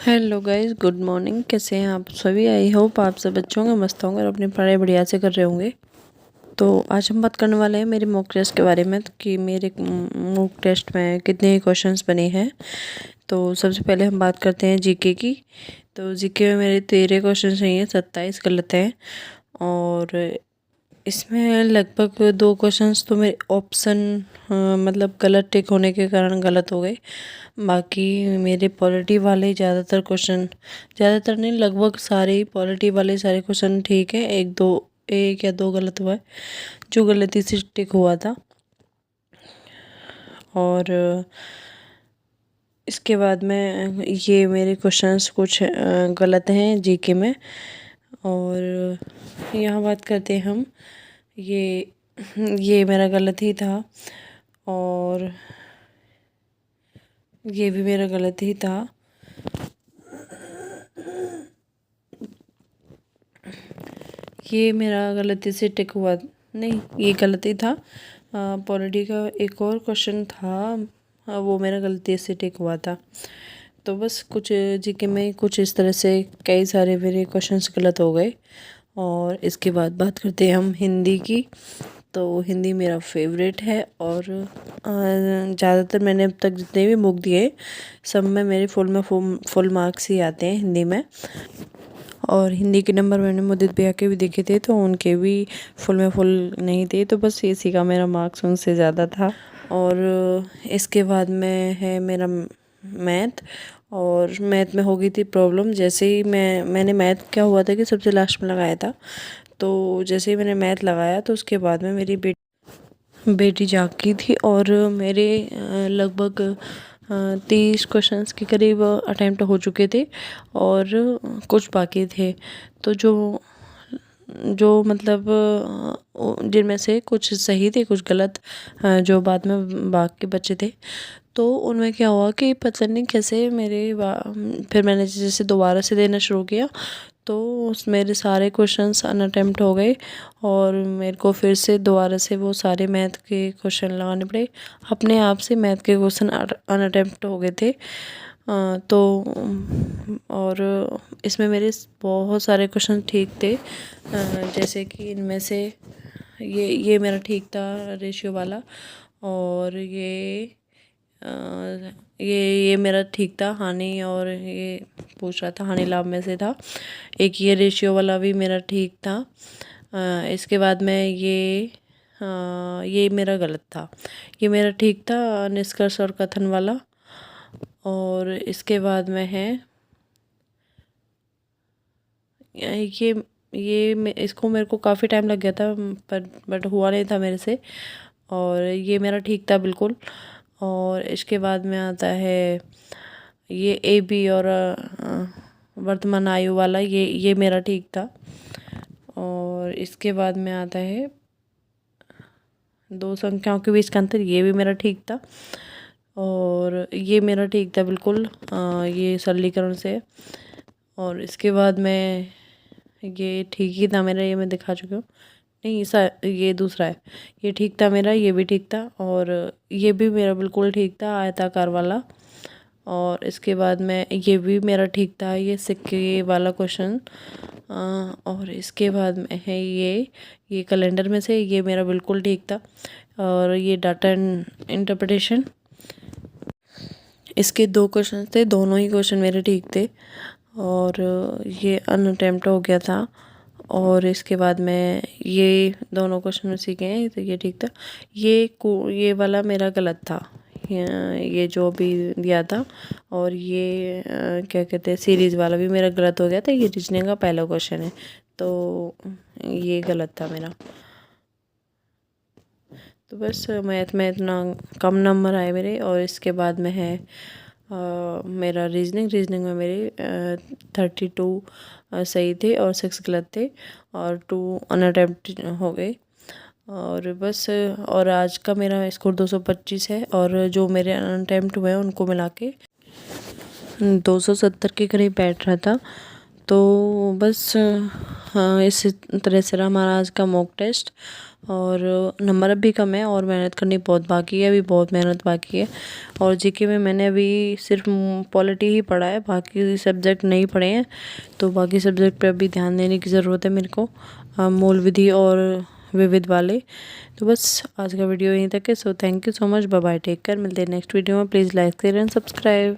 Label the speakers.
Speaker 1: Hello guys, good morning. कैसे हैं आप सभी? आई होप आप सब अच्छे होंगे, मस्त होंगे और अपनी पढ़ाई बढ़िया से कर रहे होंगे। तो आज हम बात करने वाले हैं मेरे मॉक टेस्ट के बारे में कि मेरे मॉक टेस्ट में कितने क्वेश्चंस बने हैं। तो सबसे पहले हम बात करते हैं जीके की। तो जीके में मेरे 13 क्वेश्चन नहीं हैं, 27 गलत हैं। और इसमें लगभग 2 क्वेश्चंस तो मेरे ऑप्शन मतलब गलत टिक होने के कारण गलत हो गए। बाकी मेरे पॉलिटी वाले ज़्यादातर क्वेश्चन, ज़्यादातर नहीं लगभग सारे ही पॉलिटी वाले सारे क्वेश्चन ठीक है। एक या दो गलत हुआ है जो गलती से टिक हुआ था। और इसके बाद में ये मेरे क्वेश्चंस कुछ गलत हैं जीके में। और यहाँ बात करते हैं हम, ये मेरा गलत ही था और ये भी मेरा गलत ही था। ये मेरा गलती से टिक हुआ नहीं, ये गलती था। पॉलिटी का एक और क्वेश्चन था, वो मेरा गलती से टिक हुआ था। तो बस कुछ जीके में कुछ इस तरह से कई सारे मेरे क्वेश्चंस गलत हो गए। और इसके बाद बात करते हैं हम हिंदी की। तो हिंदी मेरा फेवरेट है और ज़्यादातर मैंने अब तक जितने भी बुक दिए सब में मेरे फुल मार्क्स ही आते हैं हिंदी में। और हिंदी के नंबर मैंने मुदित भैया के भी देखे थे तो उनके भी फुल में फुल नहीं थे, तो बस इसी का मेरा मार्क्स उनसे ज़्यादा था। और इसके बाद में है मेरा मैथ। और मैथ में हो गई थी प्रॉब्लम। जैसे ही मैंने मैथ क्या हुआ था कि सबसे लास्ट में लगाया था, तो जैसे ही मैंने मैथ लगाया तो उसके बाद में मेरी बेटी जागी थी और मेरे लगभग 30 क्वेश्चंस के करीब अटेम्प्ट हो चुके थे और कुछ बाकी थे। तो जो जो मतलब जिनमें से कुछ सही थे कुछ गलत, जो बाद में बाकी बचे थे। तो उनमें क्या हुआ कि पता नहीं कैसे फिर मैंने जैसे दोबारा से देना शुरू किया तो उस मेरे सारे क्वेश्चंस अनअटेम्प्ट हो गए और मेरे को फिर से दोबारा से वो सारे मैथ के क्वेश्चन लगाने पड़े। अपने आप से मैथ के क्वेश्चन अनअटेम्प्ट हो गए थे। तो और इसमें मेरे बहुत सारे क्वेश्चन ठीक थे। जैसे कि इनमें से ये मेरा ठीक था रेशियो वाला। और ये मेरा ठीक था हानि, और ये पूछ रहा था हानि लाभ में से था। एक ये रेशियो वाला भी मेरा ठीक था। इसके बाद में ये मेरा गलत था। ये मेरा ठीक था निष्कर्ष और कथन वाला। और इसके बाद में है इसको मेरे को काफ़ी टाइम लग गया था बट हुआ नहीं था मेरे से। और ये मेरा ठीक था बिल्कुल। और इसके बाद में आता है ये ए बी और वर्तमान आयु वाला, ये मेरा ठीक था। और इसके बाद में आता है दो संख्याओं के बीच का अंतर, ये भी मेरा ठीक था। और ये मेरा ठीक था बिल्कुल, ये सरलीकरण से। और इसके बाद में ये ठीक ही था मेरा, ये मैं दिखा चुकी हूँ। नहीं ये दूसरा है, ये ठीक था मेरा, ये भी ठीक था। और ये भी मेरा बिल्कुल ठीक था आयताकार वाला। और इसके बाद में ये भी मेरा ठीक था, ये सिक्के वाला क्वेश्चन। और इसके बाद में है ये कैलेंडर में से, ये मेरा बिल्कुल ठीक था। और ये डाटा इंटरप्रिटेशन, इसके 2 क्वेश्चन थे, दोनों ही क्वेश्चन मेरे ठीक थे। और ये अनअटेम्प्ट हो गया था। और इसके बाद में ये दोनों क्वेश्चन उसी के हैं, तो ये ठीक था। ये वाला मेरा गलत था, ये जो भी दिया था। और ये क्या कहते हैं सीरीज़ वाला भी मेरा गलत हो गया था। ये रीजनिंग का पहला क्वेश्चन है तो ये गलत था मेरा। तो बस मैथ में इतना कम नंबर आए मेरे। और इसके बाद में है मेरा रीजनिंग में मेरे 32 सही थे और 6 गलत थे और 2 अनअटेम्प्ट हो गए। और बस और आज का मेरा स्कोर 225 है और जो मेरे अनअटेम्प्ट हुए हैं उनको मिला के 270 के करीब बैठ रहा था। तो बस हाँ, इस तरह से रहा हमारा आज का मॉक टेस्ट। और नंबर अब भी कम है और मेहनत करनी बहुत बाकी है, अभी बहुत मेहनत बाकी है। और जीके में मैंने अभी सिर्फ पॉलिटी ही पढ़ा है, बाकी सब्जेक्ट नहीं पढ़े हैं, तो बाकी सब्जेक्ट पे अभी ध्यान देने की ज़रूरत है मेरे को, मूल विधि और विविध वाले। तो बस आज का वीडियो यहीं तक है। So thank you so much, bye bye, take care. मिलते हैं नेक्स्ट वीडियो में। Please like share and subscribe.